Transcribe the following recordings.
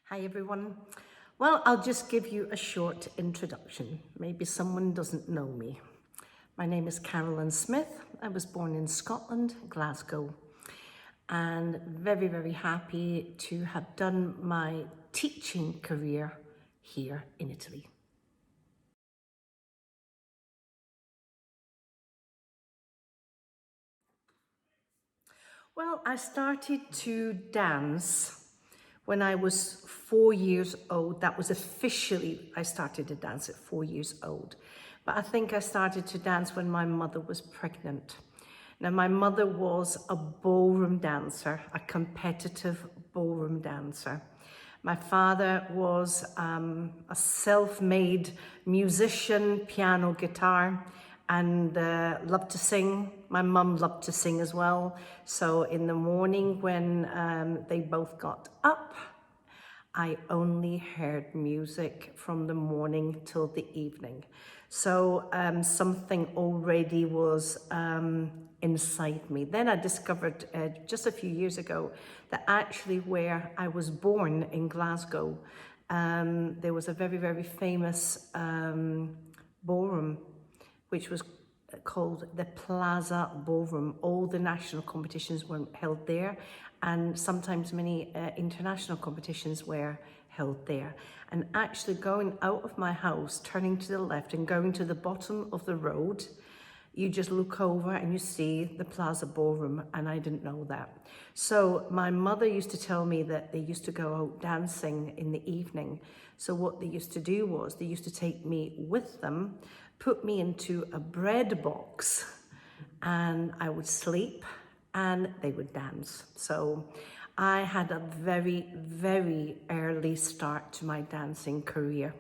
Hi everyone. Well, I'll just give you a short introduction. Maybe someone doesn't know me. My name is Carolyn Smith. I was born in Scotland, Glasgow, and very, very happy to have done my teaching career here in Italy. Well, I started to dance when I was 4 years old. That was officially, I started to dance at 4 years old. But I think I started to dance when my mother was pregnant. Now, my mother was a ballroom dancer, a competitive ballroom dancer. My father was a self-made musician, piano, guitar, and loved to sing. My mum loved to sing as well. So in the morning when they both got up, I only heard music from the morning till the evening. So something already was inside me. Then I discovered just a few years ago that actually where I was born in Glasgow, there was a very, very famous ballroom, which was called the Plaza Ballroom. All the national competitions were held there, and sometimes many international competitions were held there. And actually going out of my house, turning to the left and going to the bottom of the road, you just look over and you see the Plaza Ballroom, and I didn't know that. So my mother used to tell me that they used to go out dancing in the evening. So what they used to do was they used to take me with them, put me into a bread box, and I would sleep and they would dance. So I had a very, very early start to my dancing career.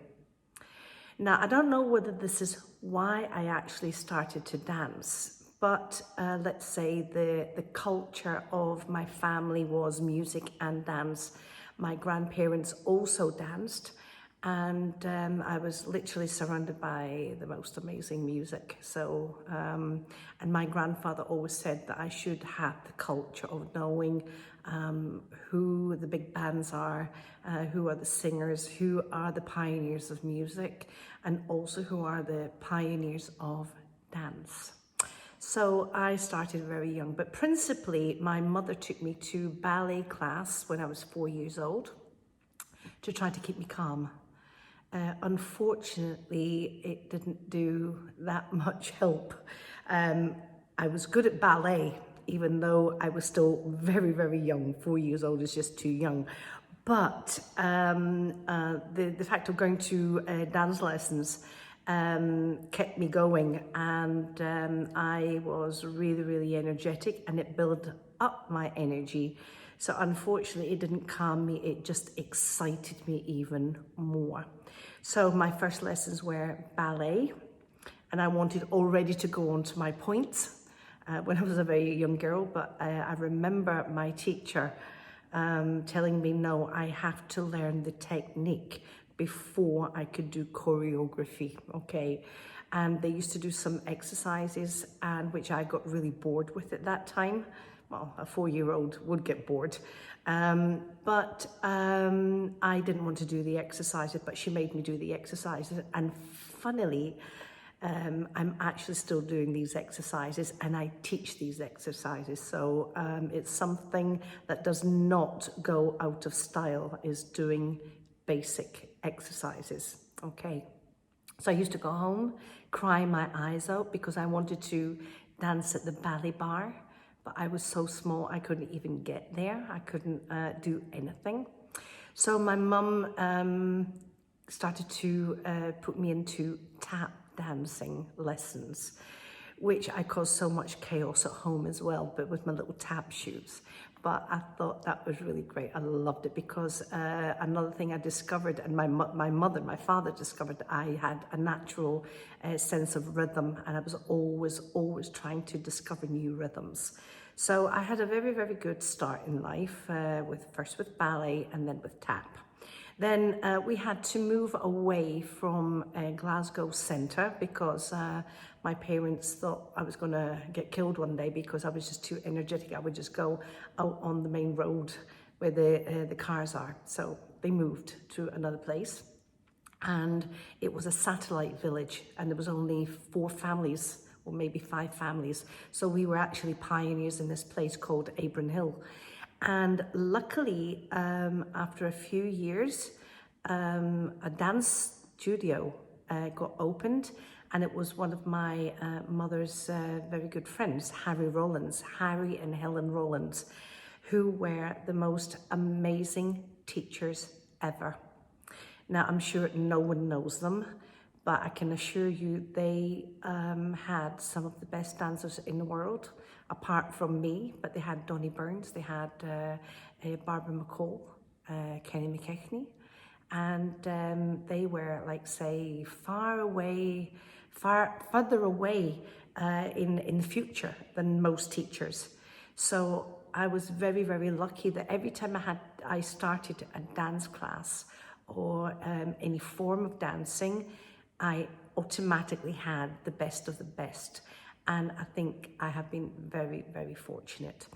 Now, I don't know whether this is why I actually started to dance, but let's say the culture of my family was music and dance. My grandparents also danced, and I was literally surrounded by the most amazing music. So, and my grandfather always said that I should have the culture of knowing who the big bands are, who are the singers, who are the pioneers of music, and also who are the pioneers of dance. So I started very young, but principally my mother took me to ballet class when I was 4 years old to try to keep me calm. Unfortunately, it didn't do that much help. I was good at ballet, even though I was still very, very young. 4 years old is just too young. But the fact of going to dance lessons kept me going, and I was really, really energetic, and it built up my energy. So unfortunately, it didn't calm me, it just excited me even more. So my first lessons were ballet, and I wanted already to go on to my points when I was a very young girl, but I remember my teacher telling me, no, I have to learn the technique before I could do choreography, okay? And they used to do some exercises, and which I got really bored with at that time. Well, a 4-year-old would get bored. But I didn't want to do the exercises, but she made me do the exercises. And funnily, I'm actually still doing these exercises, and I teach these exercises. So it's something that does not go out of style, is doing basic exercises, okay? So I used to go home, cry my eyes out because I wanted to dance at the ballet bar, but I was so small I couldn't even get there. I couldn't do anything. So my mum started to put me into tap dancing lessons, which I caused so much chaos at home as well, but with my little tap shoes. But I thought that was really great. I loved it because another thing I discovered, and my father discovered, that I had a natural sense of rhythm, and I was always trying to discover new rhythms. So I had a very, very good start in life, first with ballet and then with tap. Then we had to move away from Glasgow centre because my parents thought I was going to get killed one day because I was just too energetic. I would just go out on the main road where the cars are. So they moved to another place, and it was a satellite village, and there was only 4 families or maybe 5 families. So we were actually pioneers in this place called Abram Hill. And luckily, after a few years, a dance studio got opened, and it was one of my mother's very good friends, Harry and Helen Rollins, who were the most amazing teachers ever. Now, I'm sure no one knows them, but I can assure you they had some of the best dancers in the world, apart from me. But they had Donnie Burns, they had Barbara McCall, Kenny McKechnie, and they were, like, say, further away in the future than most teachers. So I was very, very lucky that every time I started a dance class or any form of dancing, I automatically had the best of the best. And I think I have been very, very fortunate.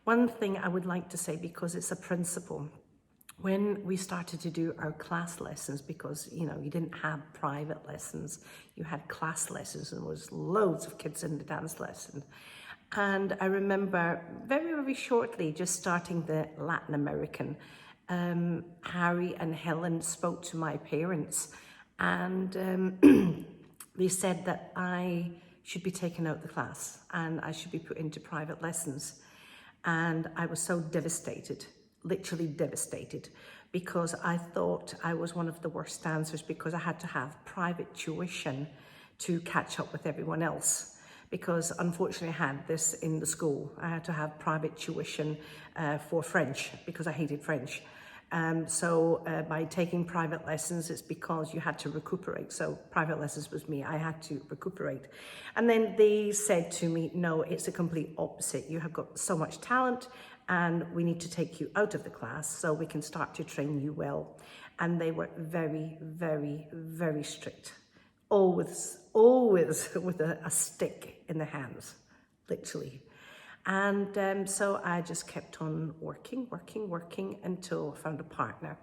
One thing I would like to say, because it's a principle, when we started to do our class lessons, because, you know, you didn't have private lessons, you had class lessons, and there was loads of kids in the dance lesson. And I remember very, very shortly just starting the Latin American, Harry and Helen spoke to my parents, and they said that I should be taken out of the class and I should be put into private lessons. And I was so devastated, literally devastated, because I thought I was one of the worst dancers, because I had to have private tuition to catch up with everyone else. Because unfortunately I had this in the school. I had to have private tuition for French, because I hated French. So by taking private lessons, it's because you had to recuperate. So private lessons was me, I had to recuperate. And then they said to me, no, it's a complete opposite. You have got so much talent, and we need to take you out of the class so we can start to train you well. And they were very, very, very strict. Always with a stick in the hands, literally. And so I just kept on working until I found a partner,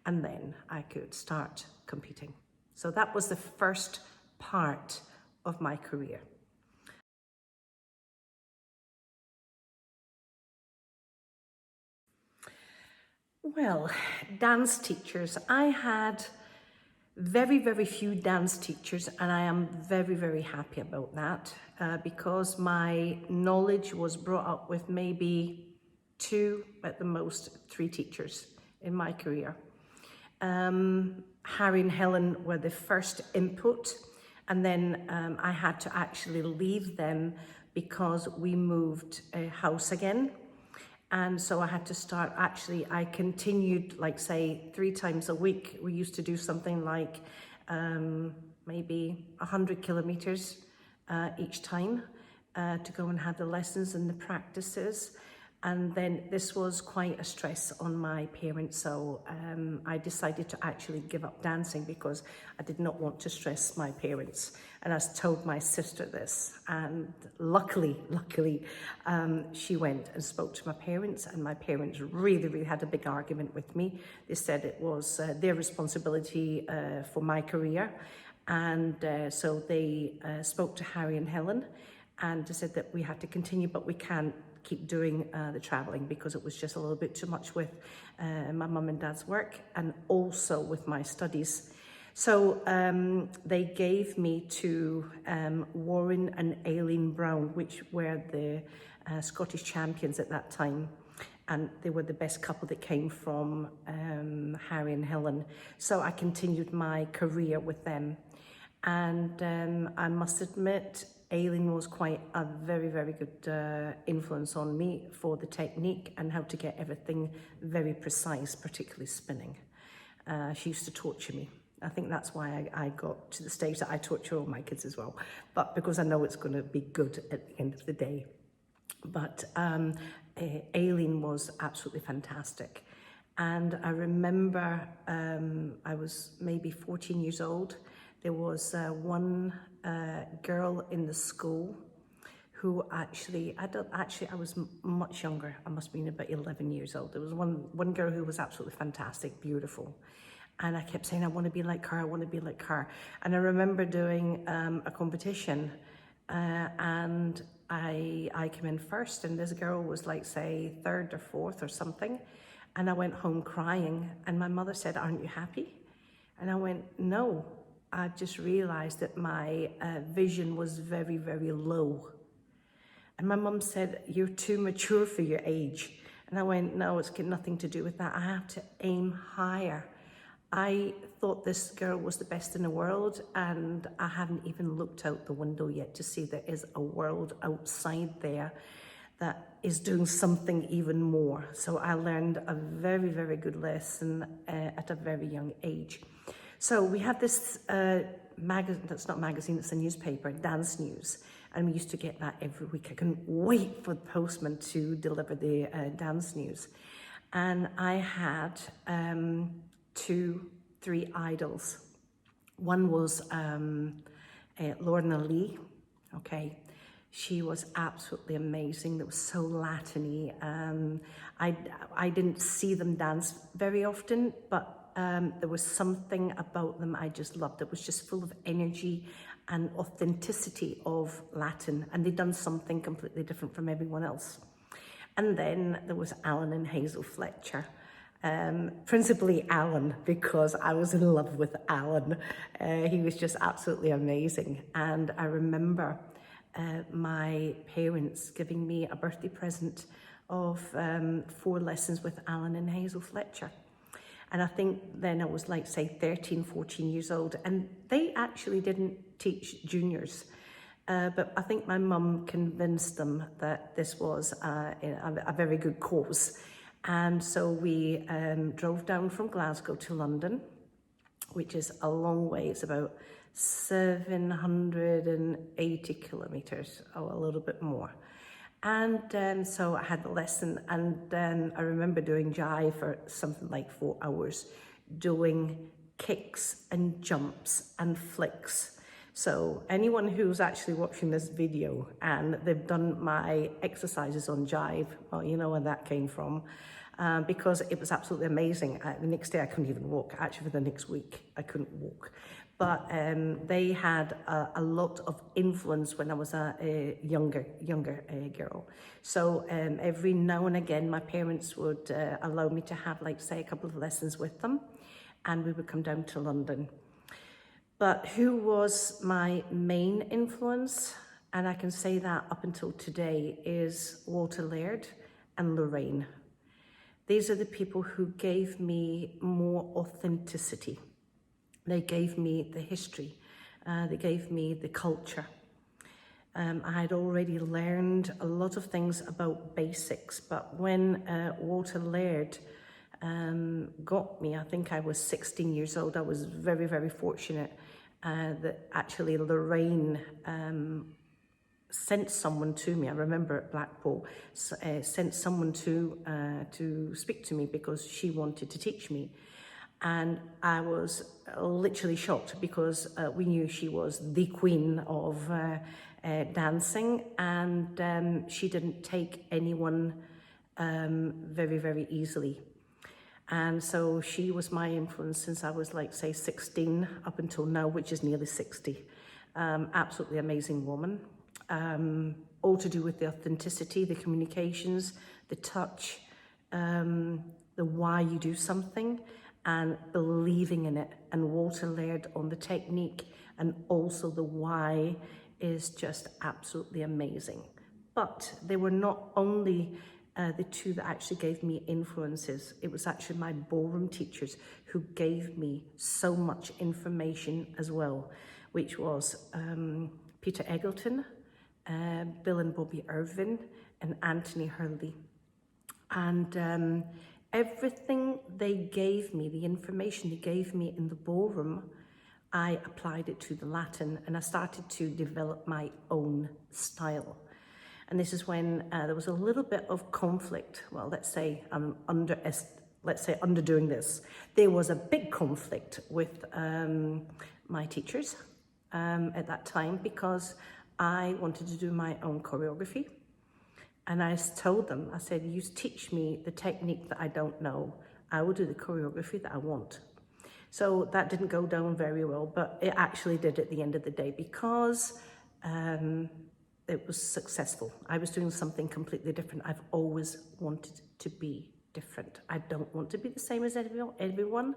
and then I could start competing. So that was the first part of my career. Well, dance teachers. I had very, very few dance teachers, and I am very, very happy about that because my knowledge was brought up with maybe 2, at the most 3 teachers in my career. Harry and Helen were the first input, and then I had to actually leave them because we moved house again. And so I had to start, actually, I continued, like, say, 3 times a week. We used to do something like maybe 100 kilometers each time to go and have the lessons and the practices. And then this was quite a stress on my parents, so I decided to actually give up dancing because I did not want to stress my parents. And I told my sister this, and luckily, she went and spoke to my parents, and my parents really had a big argument with me. They said it was their responsibility for my career, and so they spoke to Harry and Helen, and they said that we had to continue, but we can't keep doing the traveling because it was just a little bit too much with my mum and dad's work and also with my studies. So they gave me to Warren and Aileen Brown, which were the Scottish champions at that time. And they were the best couple that came from Harry and Helen. So I continued my career with them. And I must admit, Aileen was quite a very good influence on me for the technique and how to get everything very precise, particularly spinning. She used to torture me. I think that's why I got to the stage that I torture all my kids as well, but because I know it's going to be good at the end of the day. But Aileen was absolutely fantastic. And I remember I was maybe 14 years old. There was one girl in the school who actually, I was much younger. I must have been about 11 years old. There was one girl who was absolutely fantastic, beautiful. And I kept saying, I want to be like her, I want to be like her. And I remember doing a competition and I came in first, and this girl was like, say, third or fourth or something. And I went home crying, and my mother said, aren't you happy? And I went, no, I just realized that my vision was very, very low. And my mum said, you're too mature for your age. And I went, no, it's got nothing to do with that. I have to aim higher. I thought this girl was the best in the world, and I haven't even looked out the window yet to see there is a world outside there that is doing something even more. So I learned a very, very good lesson at a very young age. So we have this magazine, that's not magazine, it's a newspaper, Dance News. And we used to get that every week. I couldn't wait for the postman to deliver the Dance News. And I had 3 idols. One was Lorna Lee, okay. She was absolutely amazing. That was so Latin-y. I didn't see them dance very often, but there was something about them I just loved. It was just full of energy and authenticity of Latin, and they'd done something completely different from everyone else. And then there was Alan and Hazel Fletcher. Principally Alan, because I was in love with Alan. He was just absolutely amazing. And I remember my parents giving me a birthday present of 4 lessons with Alan and Hazel Fletcher. And I think then I was like, say, 13, 14 years old. And they actually didn't teach juniors. But I think my mum convinced them that this was a very good cause. And so we drove down from Glasgow to London, which is a long way. It's about 780 kilometres, or a little bit more. And so I had the lesson, and I remember doing jive for something like 4 hours, doing kicks and jumps and flicks. So anyone who's actually watching this video and they've done my exercises on jive, well, you know where that came from, because it was absolutely amazing. The next day I couldn't even walk. Actually, for the next week, I couldn't walk. But they had a lot of influence when I was a younger girl. So every now and again, my parents would allow me to have, like, say, a couple of lessons with them, and we would come down to London. But who was my main influence, and I can say that up until today, is Walter Laird and Lorraine. These are the people who gave me more authenticity. They gave me the history. They gave me the culture. I had already learned a lot of things about basics, but when Walter Laird got me, I think I was 16 years old. I was very, very fortunate that actually Lorraine sent someone to me. I remember at Blackpool, sent someone to speak to me because she wanted to teach me. And I was literally shocked because we knew she was the queen of dancing, and she didn't take anyone very, very easily. And so she was my influence since I was, like, say, 16 up until now, which is nearly 60. Absolutely amazing woman. All to do with the authenticity, the communications, the touch, the why you do something, and believing in it. And Walter Laird on the technique and also the why is just absolutely amazing. But they were not only the two that actually gave me influences. It was actually my ballroom teachers who gave me so much information as well, which was Peter Eggleton, Bill and Bobby Irvin, and Anthony Hurley. And everything they gave me, the information they gave me in the ballroom, I applied it to the Latin, and I started to develop my own style. And this is when there was a little bit of conflict. Well, let's say I'm underdoing this. There was a big conflict with my teachers at that time because I wanted to do my own choreography. And I told them, I said, you teach me the technique that I don't know. I will do the choreography that I want. So that didn't go down very well, but it actually did at the end of the day because it was successful. I was doing something completely different. I've always wanted to be different. I don't want to be the same as everyone.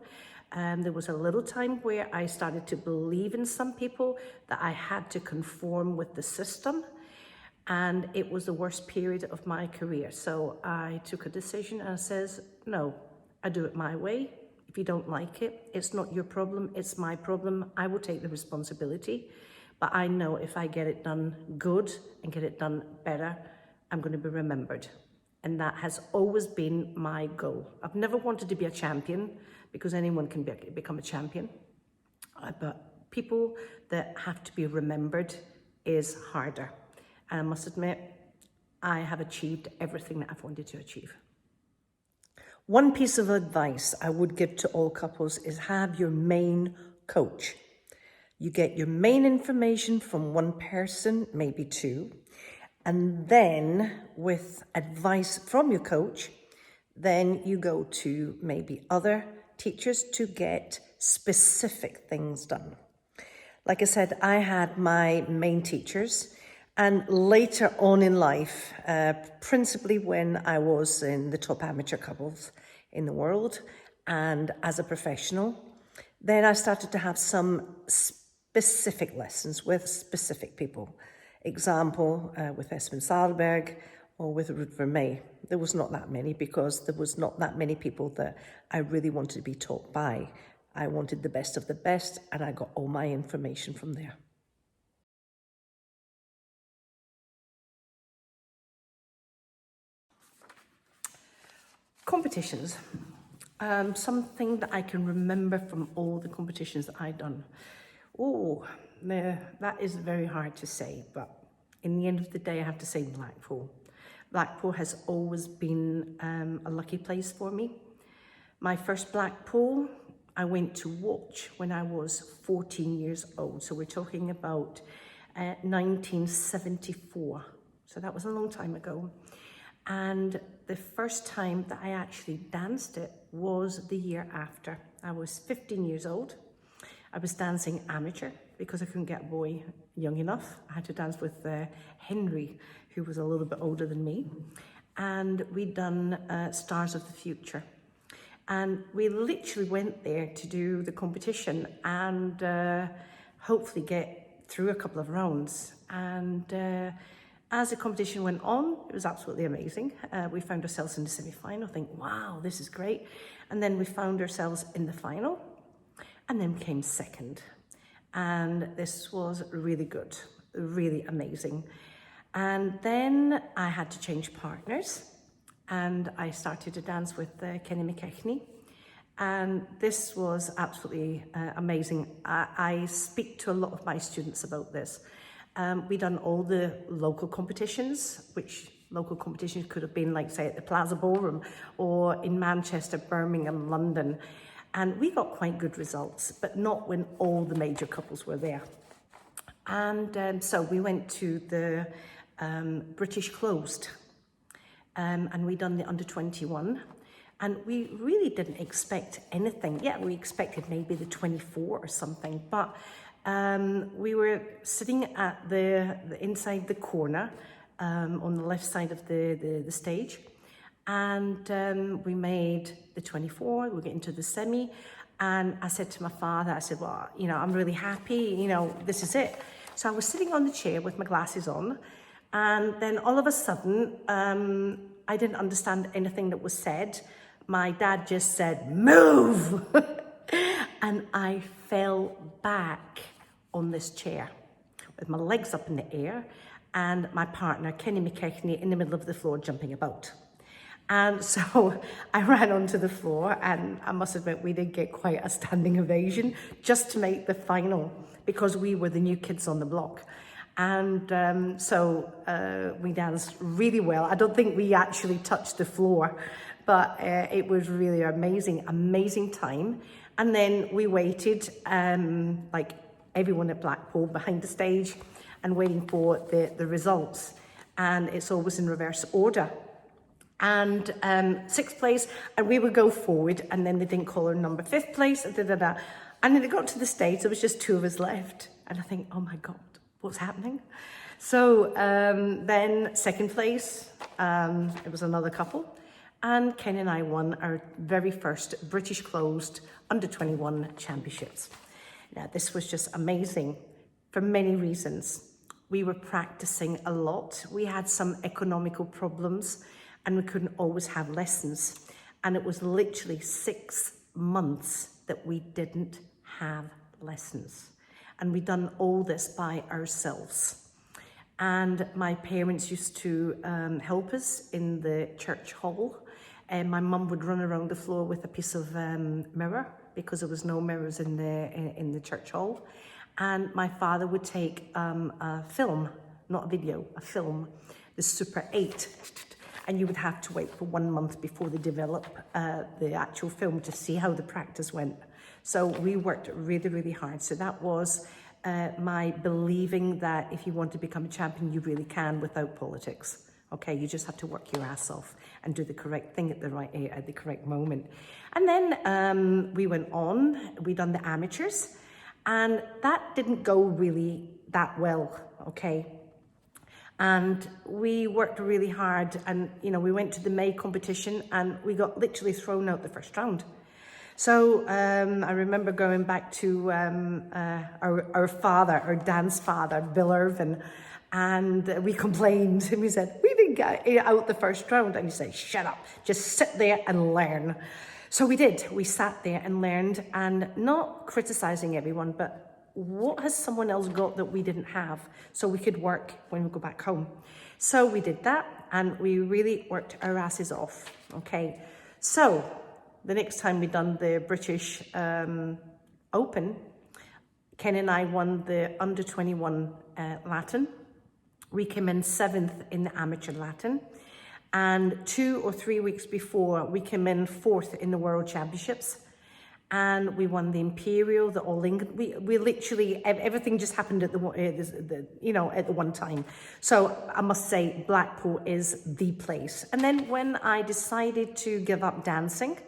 There was a little time where I started to believe in some people that I had to conform with the system. And it was the worst period of my career. So I took a decision and I says, no, I do it my way. If you don't like it, it's not your problem, it's my problem. I will take the responsibility. But I know if I get it done good and get it done better, I'm going to be remembered. And that has always been my goal. I've never wanted to be a champion because anyone can become a champion. But people that have to be remembered is harder. And I must admit, I have achieved everything that I've wanted to achieve. One piece of advice I would give to all couples is have your main coach. You get your main information from one person, maybe two, and then with advice from your coach, then you go to maybe other teachers to get specific things done. Like I said, I had my main teachers. And later on in life, principally when I was in the top amateur couples in the world and as a professional, then I started to have some specific lessons with specific people. Example, with Espen Sahlberg or with Ruth Vermey. There was not that many because there was not that many people that I really wanted to be taught by. I wanted the best of the best and I got all my information from there. Competitions. Something that I can remember from all the competitions that I've done. Oh, that is very hard to say, but in the end of the day, I have to say Blackpool. Blackpool has always been a lucky place for me. My first Blackpool, I went to watch when I was 14 years old. So we're talking about 1974. So that was a long time ago. And the first time that I actually danced it was the year after. I was 15 years old. I was dancing amateur because I couldn't get a boy young enough. I had to dance with Henry, who was a little bit older than me. And we'd done Stars of the Future. And we literally went there to do the competition and hopefully get through a couple of rounds. And as the competition went on, it was absolutely amazing. We found ourselves in the semi-final, think, wow, this is great. And then we found ourselves in the final and then came second. And this was really good, really amazing. And then I had to change partners and I started to dance with Kenny McKechnie. And this was absolutely amazing. I speak to a lot of my students about this. We've done all the local competitions, which local competitions could have been like, say, at the Plaza Ballroom or in Manchester, Birmingham, London. And we got quite good results, but not when all the major couples were there. And so we went to the British Closed and we done the under 21. And we really didn't expect anything. Yeah, we expected maybe the 24 or something, but we were sitting at the inside the corner on the left side of the stage, and we made the 24. We get into the semi, and I said to my father, I said, well, you know, I'm really happy, you know, this is it. So I was sitting on the chair with my glasses on, and then all of a sudden, I didn't understand anything that was said. My dad just said, move! And I fell back on this chair with my legs up in the air and my partner, Kenny McKechnie, in the middle of the floor jumping about. And so I ran onto the floor and I must admit we did get quite a standing ovation just to make the final because we were the new kids on the block. And so we danced really well. I don't think we actually touched the floor, but it was really amazing, amazing time. And then we waited, like everyone at Blackpool, behind the stage. and waiting for the results. And it's always in reverse order. And sixth place, and we would go forward, and then they didn't call her number, fifth place, and then it got to the stage, there was just two of us left. And I think, oh my God, what's happening? So then second place, it was another couple. And Ken and I won our very first British closed under 21 championships. Now, this was just amazing for many reasons. We were practicing a lot. We had some economical problems and we couldn't always have lessons. And it was literally 6 months that we didn't have lessons. And we'd done all this by ourselves. And my parents used to help us in the church hall. And my mum would run around the floor with a piece of mirror because there was no mirrors in the church hall. And my father would take a film, not a video, a film, the Super 8. And you would have to wait for 1 month before they develop the actual film to see how the practice went. So we worked really, really hard. So that was my believing that if you want to become a champion, you really can without politics. Okay, you just have to work your ass off and do the correct thing at the correct moment. And then we went on, we done the amateurs, and that didn't go really that well, okay? And we worked really hard, and you know, we went to the May competition and we got literally thrown out the first round. So I remember going back to our father, our dance father, Bill Irvin, and we complained and we said, we didn't get out the first round. And he said, shut up, just sit there and learn. So we did, we sat there and learned, and not criticizing everyone, but what has someone else got that we didn't have so we could work when we go back home? So we did that and we really worked our asses off, okay? So the next time we done the British Open, Ken and I won the under 21 Latin. We came in 7th in the amateur Latin. And 2 or 3 weeks before, we came in 4th in the World Championships. And we won the Imperial, the All England. We literally, everything just happened at the one time. So I must say, Blackpool is the place. And then when I decided to give up dancing,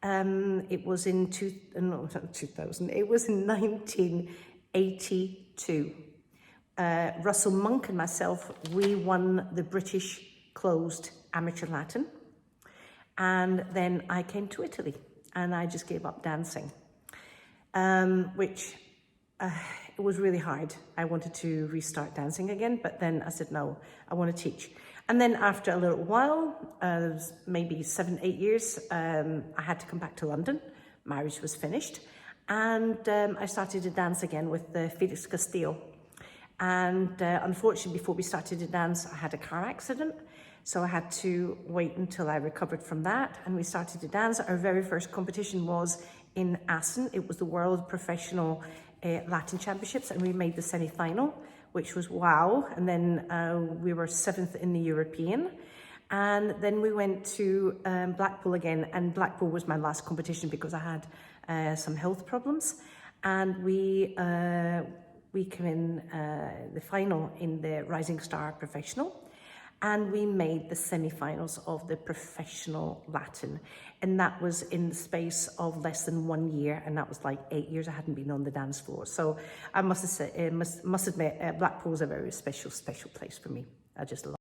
it was in 2000. It was in 1982. Russell Monk and myself, we won the British closed amateur Latin. And then I came to Italy and I just gave up dancing, which it was really hard. I wanted to restart dancing again, but then I said, no, I want to teach. And then after a little while, maybe 7, 8 years, I had to come back to London. Marriage was finished. And I started to dance again with Felix Castillo. And unfortunately, before we started to dance, I had a car accident. So I had to wait until I recovered from that. And we started to dance. Our very first competition was in Assen. It was the World Professional Latin Championships. And we made the semi-final, which was wow. And then we were 7th in the European. And then we went to Blackpool again. And Blackpool was my last competition because I had some health problems. And we came in the final in the Rising Star Professional, and we made the semi-finals of the Professional Latin, and that was in the space of less than 1 year, and that was like 8 years I hadn't been on the dance floor. So I must admit, Blackpool's a very special place for me. I just love it.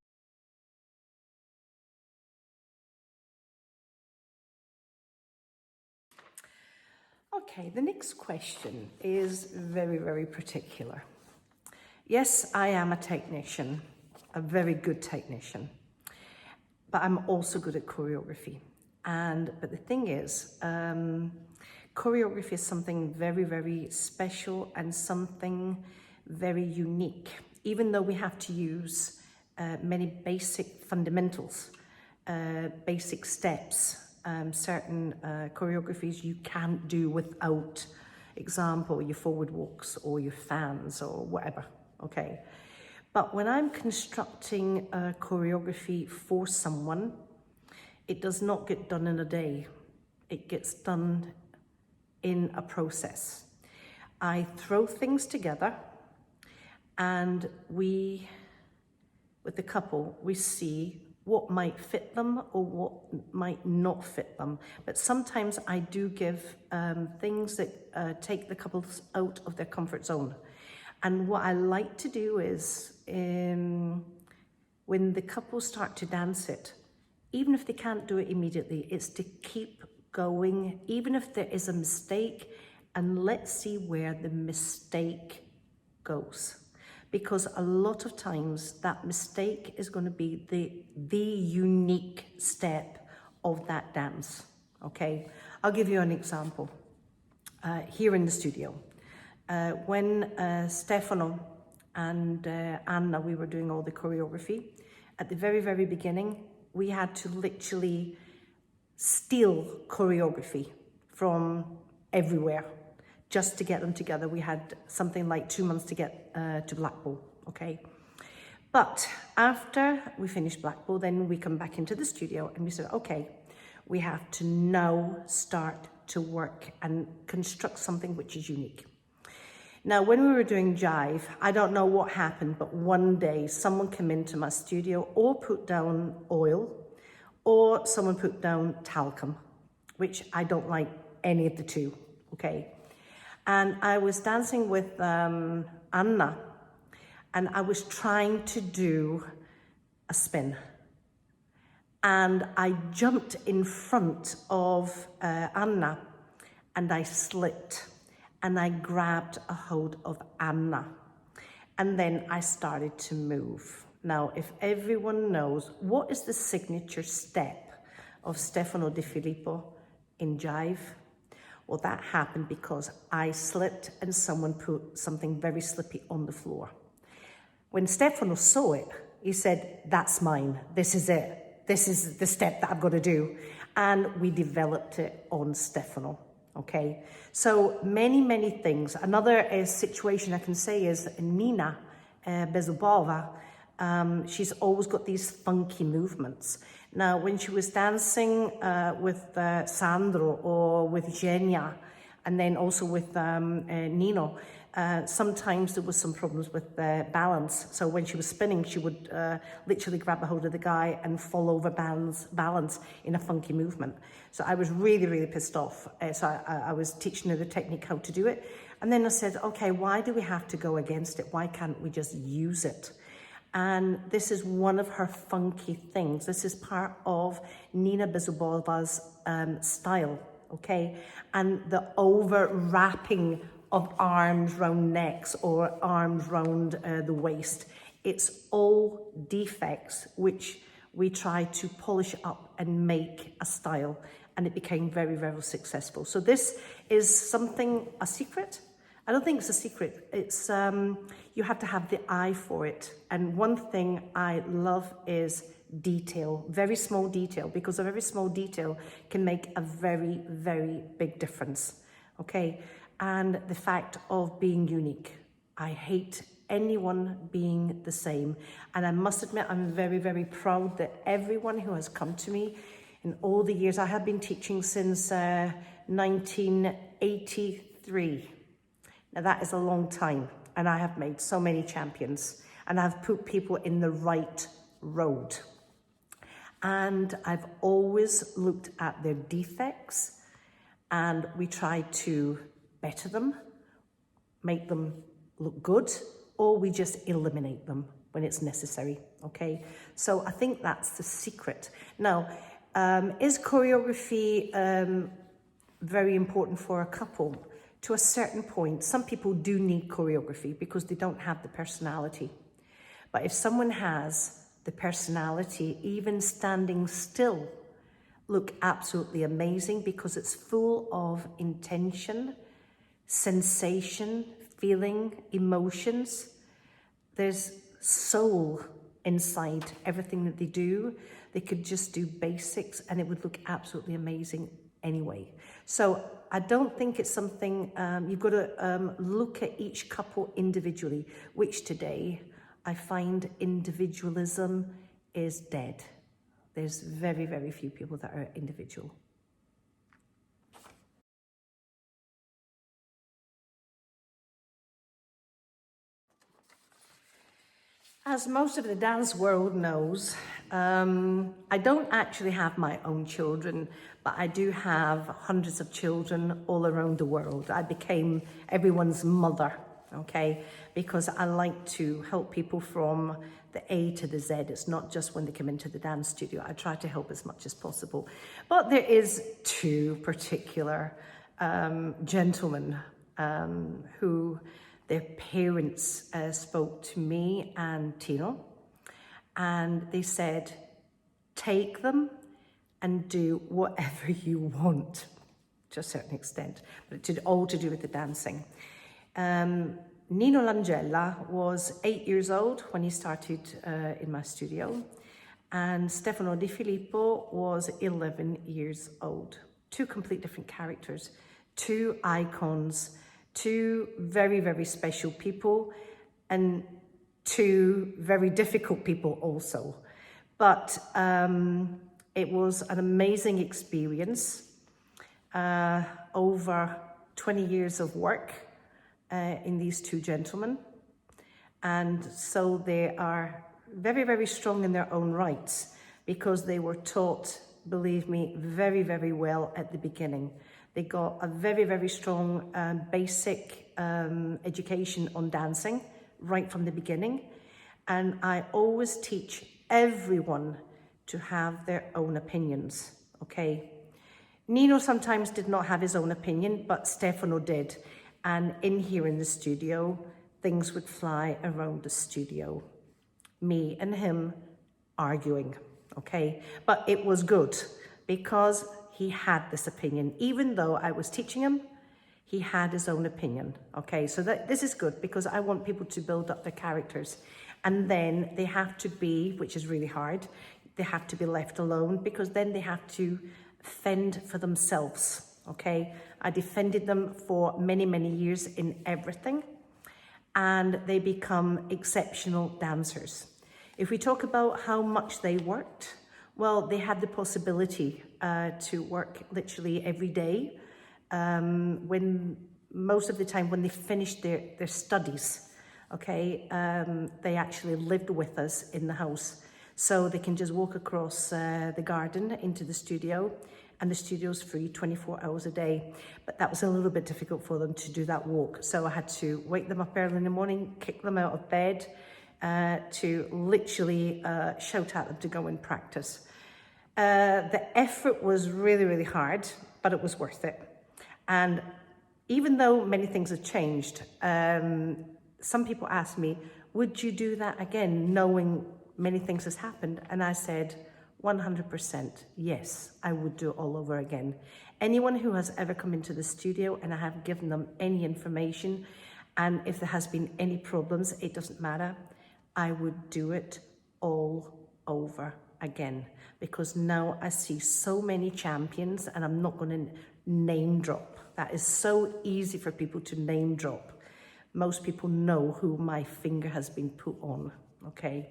Okay, the next question is very, very particular. Yes, I am a technician, a very good technician, but I'm also good at choreography. But the thing is, choreography is something very, very special and something very unique, even though we have to use many basic fundamentals, basic steps. Certain choreographies you can't do without, example, your forward walks or your fans or whatever, okay? But when I'm constructing a choreography for someone, it does not get done in a day. It gets done in a process. I throw things together And we, with the couple, we see what might fit them or what might not fit them. But sometimes I do give things that take the couples out of their comfort zone. And what I like to do is, when the couples start to dance it, even if they can't do it immediately, it's to keep going, even if there is a mistake, and let's see where the mistake goes. Because a lot of times that mistake is going to be the unique step of that dance, okay? I'll give you an example. Here in the studio, when Stefano and Anna, we were doing all the choreography, at the very, very beginning, we had to literally steal choreography from everywhere just to get them together. We had something like 2 months to get to Blackpool, okay? But after we finished Blackpool, then we come back into the studio and we said, okay, we have to now start to work and construct something which is unique. Now, when we were doing Jive, I don't know what happened, but one day someone came into my studio or put down oil or someone put down talcum, which I don't like any of the two, okay? And I was dancing with Anna, and I was trying to do a spin. And I jumped in front of Anna, and I slipped, and I grabbed a hold of Anna. And then I started to move. Now, if everyone knows, what is the signature step of Stefano De Filippo in Jive? Well, that happened because I slipped and someone put something very slippy on the floor. When Stefano saw it, he said, that's mine, this is it. This is the step that I've got to do. And we developed it on Stefano, okay? So many, many things. Another situation I can say is Nina Bezubova. She's always got these funky movements. Now, when she was dancing with Sandro or with Genia, and then also with Nino, sometimes there was some problems with balance. So when she was spinning, she would literally grab a hold of the guy and fall over balance in a funky movement. So I was really, really pissed off. So I was teaching her the technique how to do it. And then I said, okay, why do we have to go against it? Why can't we just use it? And this is one of her funky things. This is part of Nina Bezubova's style, okay? And the over-wrapping of arms round necks or arms round the waist. It's all defects which we try to polish up and make a style, and it became very, very successful. So this is something, a secret. I don't think it's a secret. It's, you have to have the eye for it. And one thing I love is detail, very small detail, because a very small detail can make a very, very big difference, okay? And the fact of being unique. I hate anyone being the same. And I must admit, I'm very, very proud that everyone who has come to me in all the years, I have been teaching since 1983. Now that is a long time, and I have made so many champions, and I've put people in the right road. And I've always looked at their defects, and we try to better them, make them look good, or we just eliminate them when it's necessary, okay? So I think that's the secret. Now, is choreography very important for a couple? To a certain point, some people do need choreography because they don't have the personality. But if someone has the personality, even standing still, look absolutely amazing because it's full of intention, sensation, feeling, emotions. There's soul inside everything that they do. They could just do basics and it would look absolutely amazing anyway. So I don't think it's something, you've got to look at each couple individually, which today I find individualism is dead. There's very, very few people that are individual. As most of the dance world knows, I don't actually have my own children, but I do have hundreds of children all around the world. I became everyone's mother, okay? Because I like to help people from the A to the Z. It's not just when they come into the dance studio. I try to help as much as possible. But there is two particular gentlemen who their parents spoke to me and Tino, and they said, take them and do whatever you want, to a certain extent, but all to do with the dancing. Nino Langella was 8 years old when he started in my studio, and Stefano Di Filippo was 11 years old. Two complete different characters, two icons, two very, very special people, and two very difficult people also. But it was an amazing experience, over 20 years of work in these two gentlemen. And so they are very, very strong in their own rights, because they were taught, believe me, very, very well at the beginning. They got a very, very strong basic education on dancing right from the beginning. And I always teach everyone to have their own opinions, okay? Nino sometimes did not have his own opinion, but Stefano did. And in here in the studio, things would fly around the studio. Me and him arguing, okay? But it was good, because he had this opinion. Even though I was teaching him, he had his own opinion, okay? So this is good, because I want people to build up their characters. And then they have to be, which is really hard, they have to be left alone, because then they have to fend for themselves, okay? I defended them for many, many years in everything, and they become exceptional dancers. If we talk about how much they worked, well, they had the possibility to work literally every day. When most of the time when they finished their studies, okay, they actually lived with us in the house. So they can just walk across the garden into the studio, and the studio's free 24 hours a day. But that was a little bit difficult for them to do that walk. So I had to wake them up early in the morning, kick them out of bed, to literally shout at them to go and practice. The effort was really, really hard, but it was worth it. And even though many things have changed, some people ask me, would you do that again, knowing many things has happened? And I said, 100% yes, I would do it all over again. Anyone who has ever come into the studio and I have given them any information, and if there has been any problems, it doesn't matter, I would do it all over again, because now I see so many champions, and I'm not going to name drop. That is so easy for people to name drop. Most people know who my finger has been put on, okay?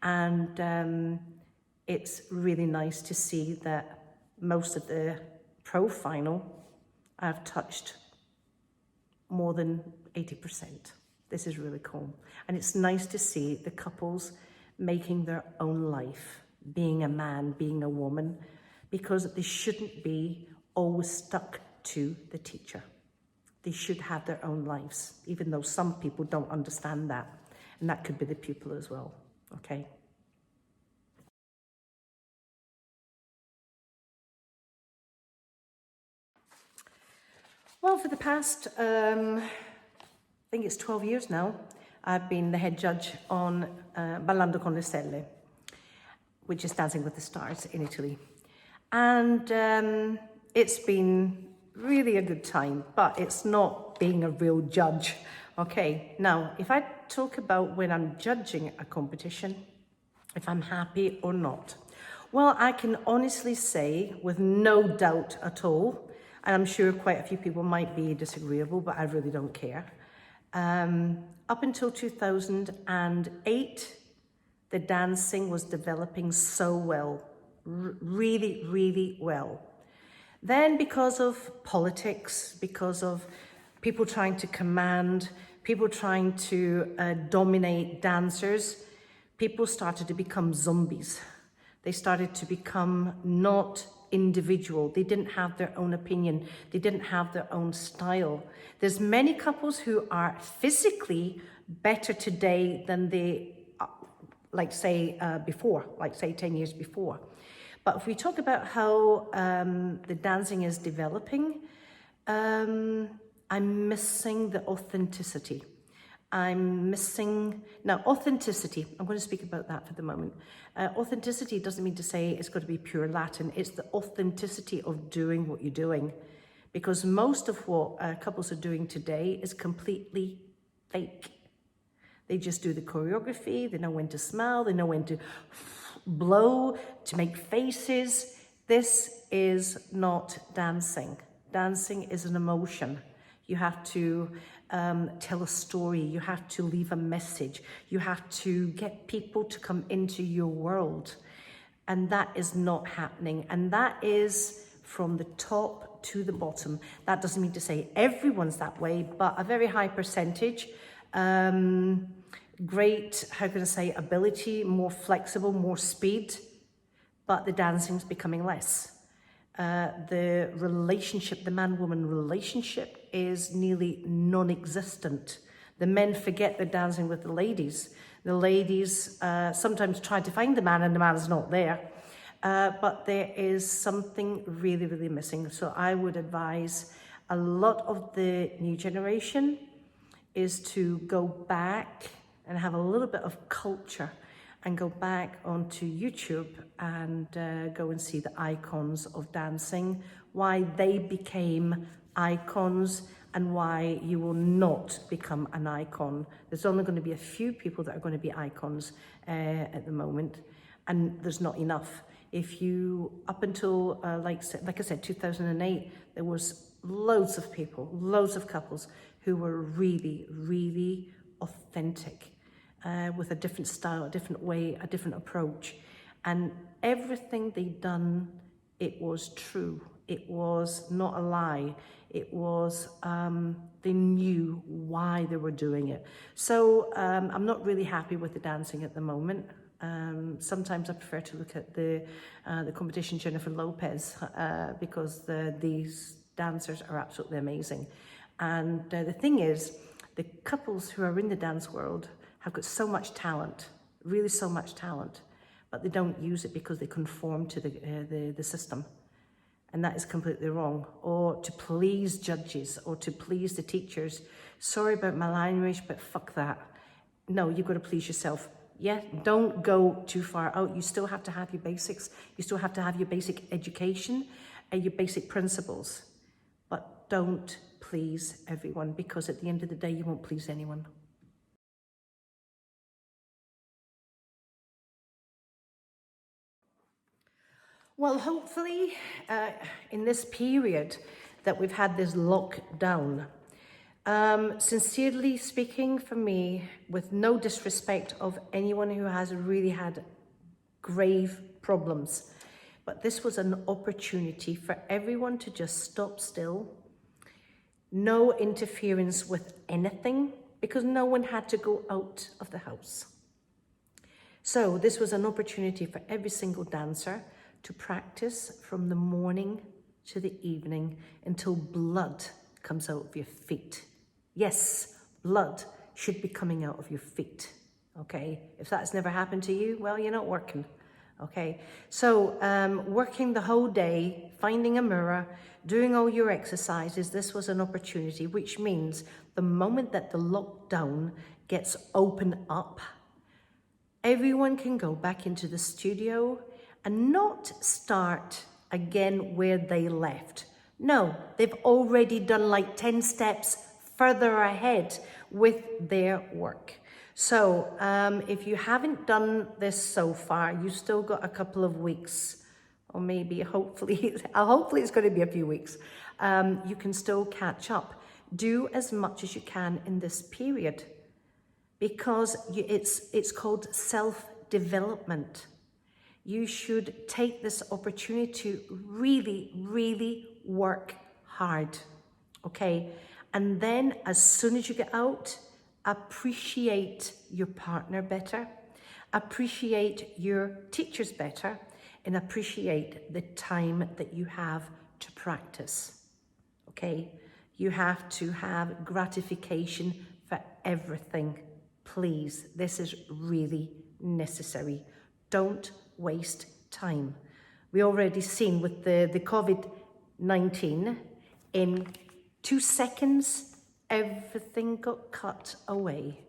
And it's really nice to see that most of the pro final I've touched more than 80%. This is really cool. And it's nice to see the couples making their own life, being a man, being a woman, because they shouldn't be always stuck to the teacher. They should have their own lives, even though some people don't understand that. And that could be the pupil as well, okay? Well, for the past, I think it's 12 years now, I've been the head judge on Ballando con le Stelle, which is Dancing with the Stars in Italy. And it's been really a good time, but it's not being a real judge. Okay, now, if I talk about when I'm judging a competition, if I'm happy or not, well, I can honestly say with no doubt at all, and I'm sure quite a few people might be disagreeable, but I really don't care. Up until 2008, the dancing was developing so well, really, really well. Then because of politics, because of people trying to command, people trying to dominate dancers, people started to become zombies. They started to become not individual. They didn't have their own opinion. They didn't have their own style. There's many couples who are physically better today than they, before, 10 years before. But if we talk about how the dancing is developing, I'm missing the authenticity. Now authenticity, I'm going to speak about that for the moment. Authenticity doesn't mean to say it's got to be pure Latin. It's the authenticity of doing what you're doing. Because most of what couples are doing today is completely fake. They just do the choreography, they know when to smile, they know when to blow, to make faces. This is not dancing. Dancing is an emotion. You have to tell a story, you have to leave a message, you have to get people to come into your world. And that is not happening. And that is from the top to the bottom. That doesn't mean to say everyone's that way, but a very high percentage. Great, how can I say, ability, more flexible, more speed, but the dancing's becoming less. The relationship, the man-woman relationship is nearly non-existent. The men forget they're dancing with the ladies. The ladies sometimes try to find the man and the man's not there. But there is something really, really missing. So I would advise a lot of the new generation is to go back and have a little bit of culture and go back onto YouTube and go and see the icons of dancing, why they became icons and why you will not become an icon. There's only going to be a few people that are going to be icons at the moment, and there's not enough. If you, up until, like I said, 2008, there was loads of people, loads of couples who were really, really authentic. With a different style, a different way, a different approach. And everything they'd done, it was true. It was not a lie. It was, they knew why they were doing it. So I'm not really happy with the dancing at the moment. Sometimes I prefer to look at the competition Jennifer Lopez because these dancers are absolutely amazing. And the thing is, the couples who are in the dance world have got so much talent, really so much talent, but they don't use it because they conform to the system. And that is completely wrong. Or to please judges or to please the teachers. Sorry about my language, but fuck that. No, you've got to please yourself. Yeah, don't go too far out. You still have to have your basics. You still have to have your basic education and your basic principles. But don't please everyone, because at the end of the day, you won't please anyone. Well, hopefully, in this period that we've had this lockdown, sincerely speaking for me, with no disrespect of anyone who has really had grave problems, but this was an opportunity for everyone to just stop still, no interference with anything, because no one had to go out of the house. So this was an opportunity for every single dancer to practice from the morning to the evening until blood comes out of your feet. Yes, blood should be coming out of your feet, okay? If that's never happened to you, well, you're not working, okay? So working the whole day, finding a mirror, doing all your exercises, this was an opportunity, which means the moment that the lockdown gets opened up, everyone can go back into the studio and not start again where they left. No, they've already done like 10 steps further ahead with their work. So if you haven't done this so far, you've still got a couple of weeks, or maybe hopefully it's going to be a few weeks. You can still catch up. Do as much as you can in this period, because it's called self-development. You should take this opportunity to really, really work hard, okay? And then as soon as you get out, appreciate your partner better. Appreciate your teachers better and appreciate the time that you have to practice, okay? You have to have gratification for everything. Please, this is really necessary. Don't waste time. We already seen with the COVID-19, in 2 seconds, everything got cut away.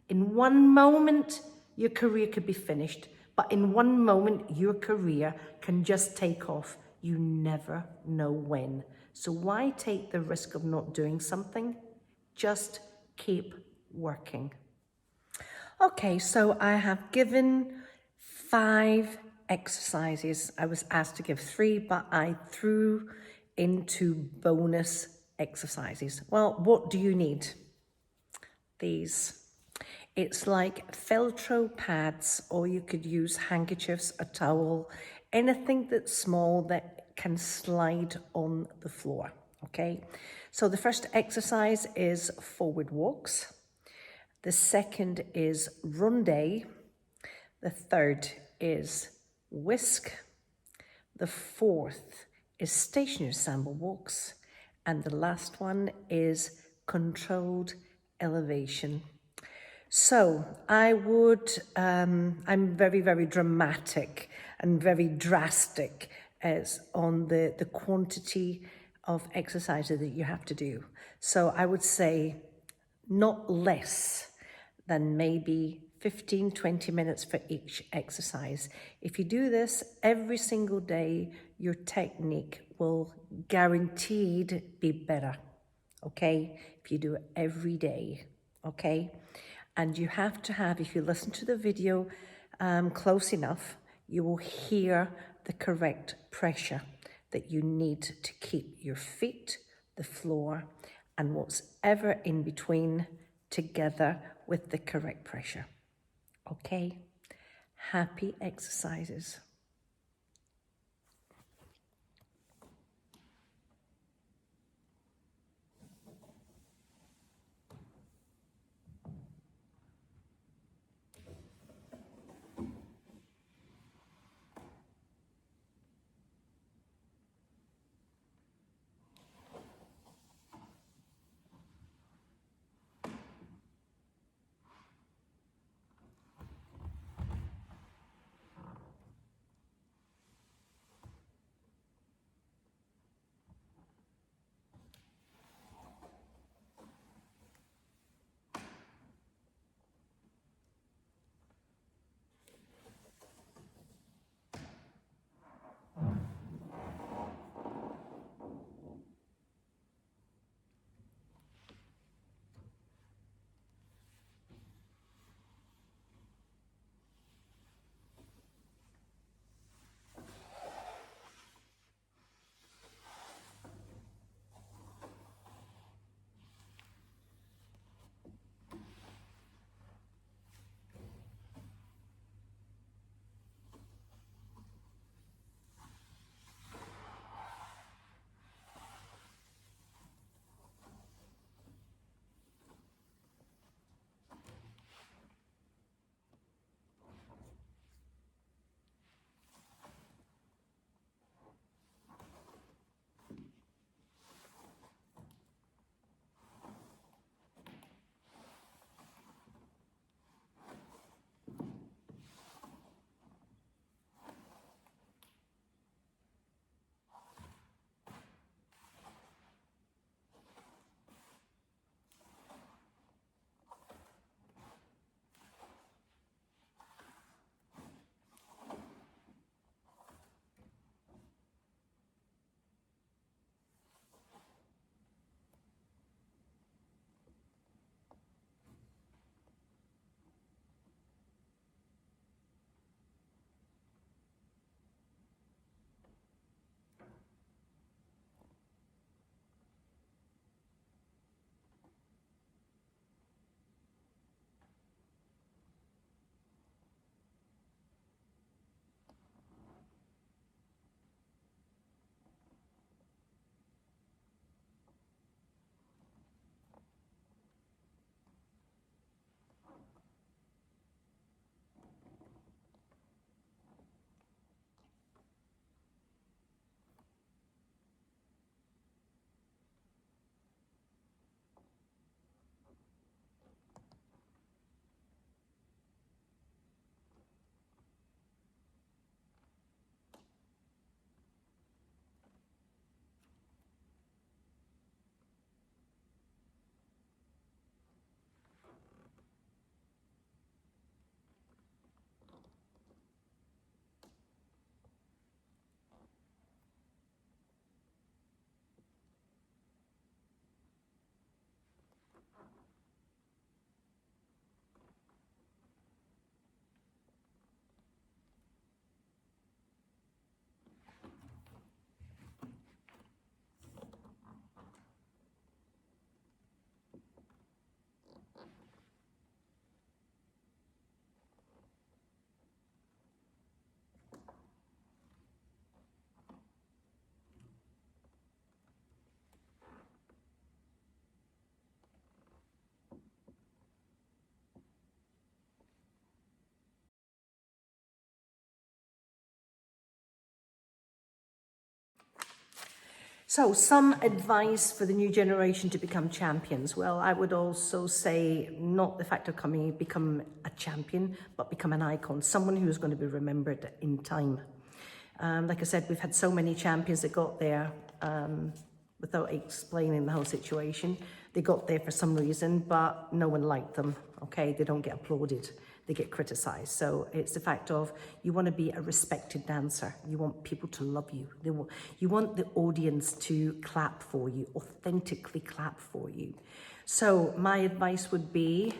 In one moment, your career could be finished, but in one moment, your career can just take off. You never know when. So why take the risk of not doing something? Just keep working. Okay, so I have given 5 exercises. I was asked to give 3, but I threw into bonus exercises. Well, what do you need? These. It's like Velcro pads, or you could use handkerchiefs, a towel, anything that's small that can slide on the floor, okay? So the first exercise is forward walks. The second is ronde. The third is whisk. The fourth is stationary samba walks. And the last one is controlled elevation. So I'm very, very dramatic and very drastic as on the quantity of exercises that you have to do. So I would say not less than maybe 15, 20 minutes for each exercise. If you do this every single day, your technique will guaranteed be better, okay? If you do it every day, okay? And you have to have, if you listen to the video close enough, you will hear the correct pressure that you need to keep your feet, the floor, and what's ever in between together with the correct pressure. Okay? Happy exercises. So some advice for the new generation to become champions. Well, I would also say not the fact of become a champion, but become an icon, someone who is going to be remembered in time. Like I said, we've had so many champions that got there without explaining the whole situation. They got there for some reason, but no one liked them, okay? They don't get applauded, they get criticized. So it's the fact of you want to be a respected dancer. You want people to love you. You want the audience to clap for you, authentically clap for you. So my advice would be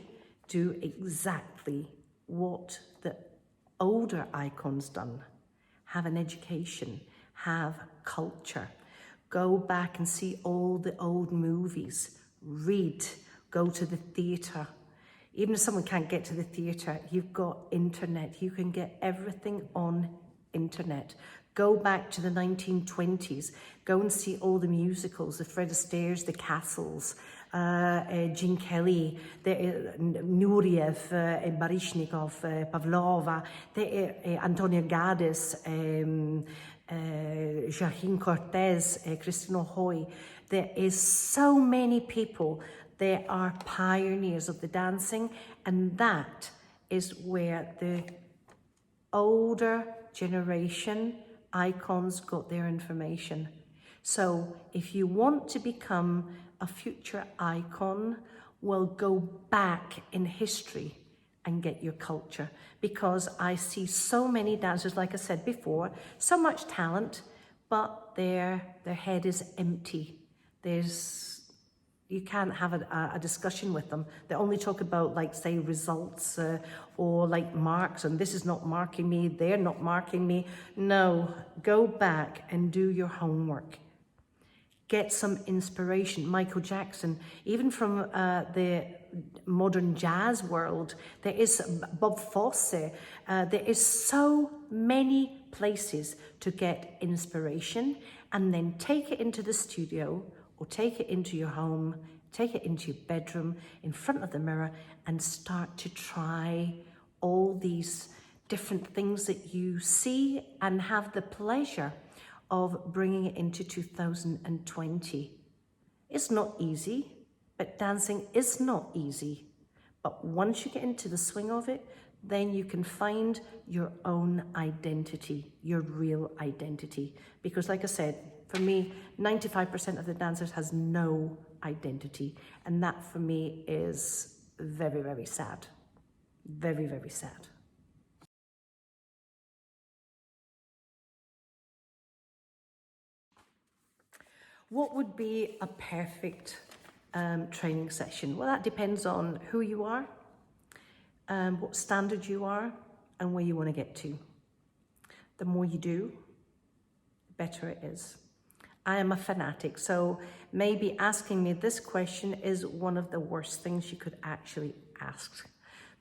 do exactly what the older icons done. Have an education, have culture. Go back and see all the old movies, read, go to the theatre. Even if someone can't get to the theatre, you've got internet. You can get everything on internet. Go back to the 1920s. Go and see all the musicals, the Fred Astaire's, the Castles, Gene Kelly, Nureyev, Baryshnikov, Pavlova, Antonio Gades, Joaquin Cortez, Christina Hoy. There is so many people. They are pioneers of the dancing, and that is where the older generation icons got their information. So if you want to become a future icon, well, go back in history and get your culture, because I see so many dancers, like I said before, so much talent, but their head is empty. You can't have a discussion with them. They only talk about, like, say, results or like marks, and this is not marking me, they're not marking me. No, go back and do your homework. Get some inspiration. Michael Jackson, even from the modern jazz world, there is Bob Fosse. There is so many places to get inspiration, and then take it into the studio or take it into your home, take it into your bedroom in front of the mirror and start to try all these different things that you see and have the pleasure of bringing it into 2020. It's not easy, but dancing is not easy. But once you get into the swing of it, then you can find your own identity, your real identity. Because like I said, for me, 95% of the dancers has no identity. And that for me is very, very sad. Very, very sad. What would be a perfect training session? Well, that depends on who you are, what standard you are, and where you want to get to. The more you do, the better it is. I am a fanatic, so maybe asking me this question is one of the worst things you could actually ask.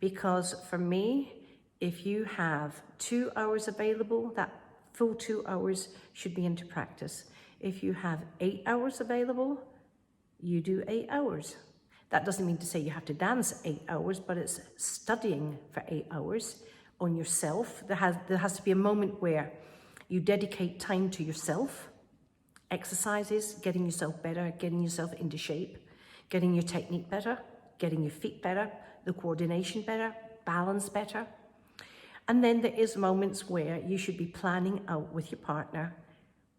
Because for me, if you have 2 hours available, that full 2 hours should be into practice. If you have 8 hours available, you do 8 hours. That doesn't mean to say you have to dance 8 hours, but it's studying for 8 hours on yourself. There has to be a moment where you dedicate time to yourself, exercises, getting yourself better, getting yourself into shape, getting your technique better, getting your feet better, the coordination better, balance better. And then there is moments where you should be planning out with your partner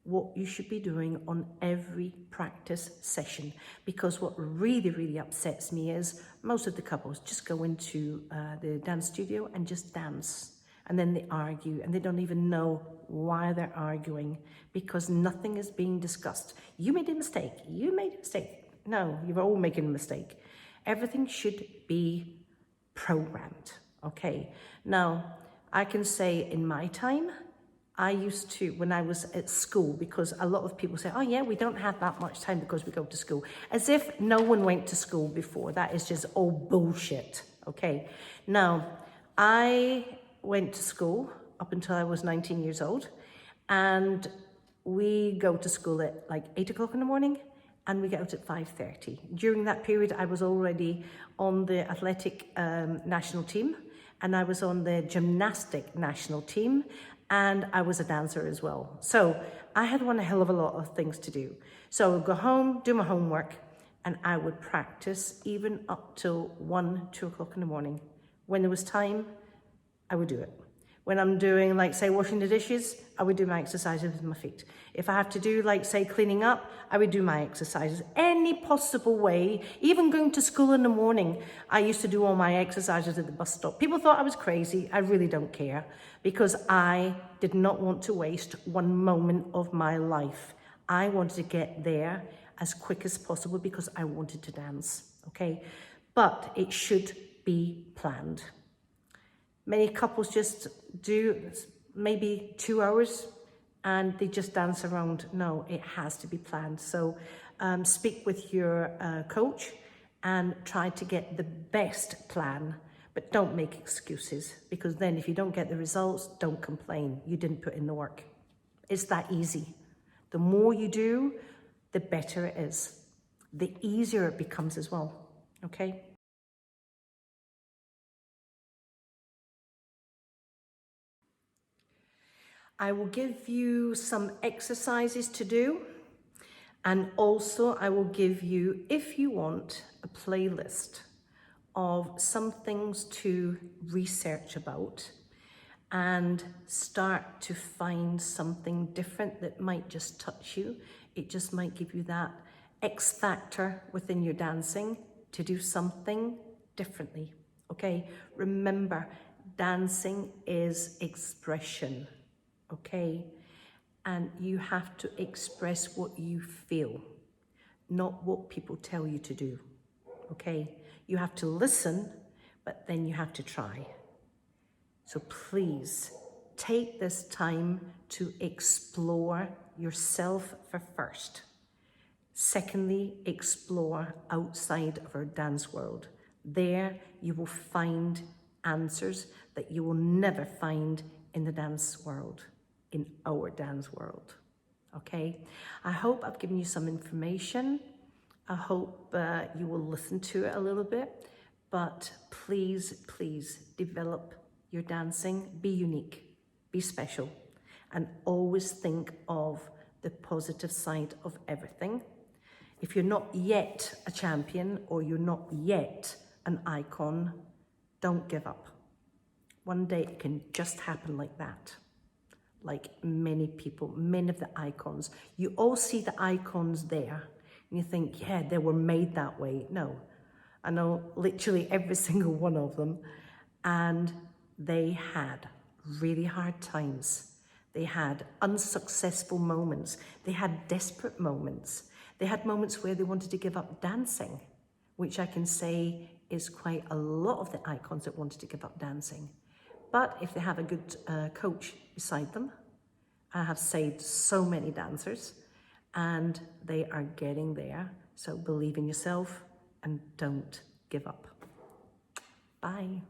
what you should be doing on every practice session. Because what really, really upsets me is most of the couples just go into the dance studio and just dance. And then they argue and they don't even know why they're arguing, because nothing is being discussed. You made a mistake. You made a mistake. No, you're all making a mistake. Everything should be programmed, okay? Now, I can say in my time, I used to, when I was at school, because a lot of people say, oh yeah, we don't have that much time because we go to school. As if no one went to school before. That is just all bullshit, okay? Now, I went to school up until I was 19 years old, and we go to school at like 8 o'clock in the morning, and we get out at 5:30. During that period, I was already on the athletic national team, and I was on the gymnastic national team, and I was a dancer as well. So I had one hell of a lot of things to do. So I would go home, do my homework, and I would practice even up till 1, 2 o'clock in the morning. When there was time, I would do it. When I'm doing, like, say, washing the dishes, I would do my exercises with my feet. If I have to do, like, say, cleaning up, I would do my exercises. Any possible way, even going to school in the morning, I used to do all my exercises at the bus stop. People thought I was crazy. I really don't care, because I did not want to waste one moment of my life. I wanted to get there as quick as possible because I wanted to dance, okay? But it should be planned. Many couples just do maybe 2 hours and they just dance around. No, it has to be planned. So speak with your coach and try to get the best plan, but don't make excuses, because then if you don't get the results, don't complain. You didn't put in the work. It's that easy. The more you do, the better it is. The easier it becomes as well, okay? I will give you some exercises to do, and also I will give you, if you want, a playlist of some things to research about and start to find something different that might just touch you. It just might give you that X factor within your dancing to do something differently, okay? Remember, dancing is expression, okay? And you have to express what you feel, not what people tell you to do, okay? You have to listen, but then you have to try. So please take this time to explore yourself first. Secondly, explore outside of our dance world. There you will find answers that you will never find in the dance world, in our dance world. Okay? I hope I've given you some information. I hope you will listen to it a little bit, but please, please develop your dancing. Be unique, be special, and always think of the positive side of everything. If you're not yet a champion or you're not yet an icon, don't give up. One day it can just happen like that. Like many people, many of the icons. You all see the icons there and you think, yeah, they were made that way. No, I know literally every single one of them. And they had really hard times. They had unsuccessful moments. They had desperate moments. They had moments where they wanted to give up dancing, which I can say is quite a lot of the icons that wanted to give up dancing. But if they have a good coach beside them, I have saved so many dancers and they are getting there. So believe in yourself and don't give up. Bye.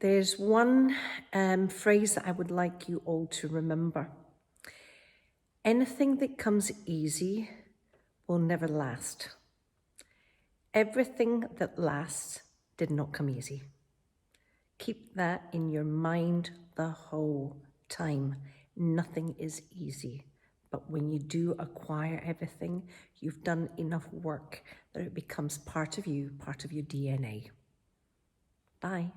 There's one phrase that I would like you all to remember. Anything that comes easy will never last. Everything that lasts did not come easy. Keep that in your mind the whole time. Nothing is easy. But when you do acquire everything, you've done enough work that it becomes part of you, part of your DNA. Bye.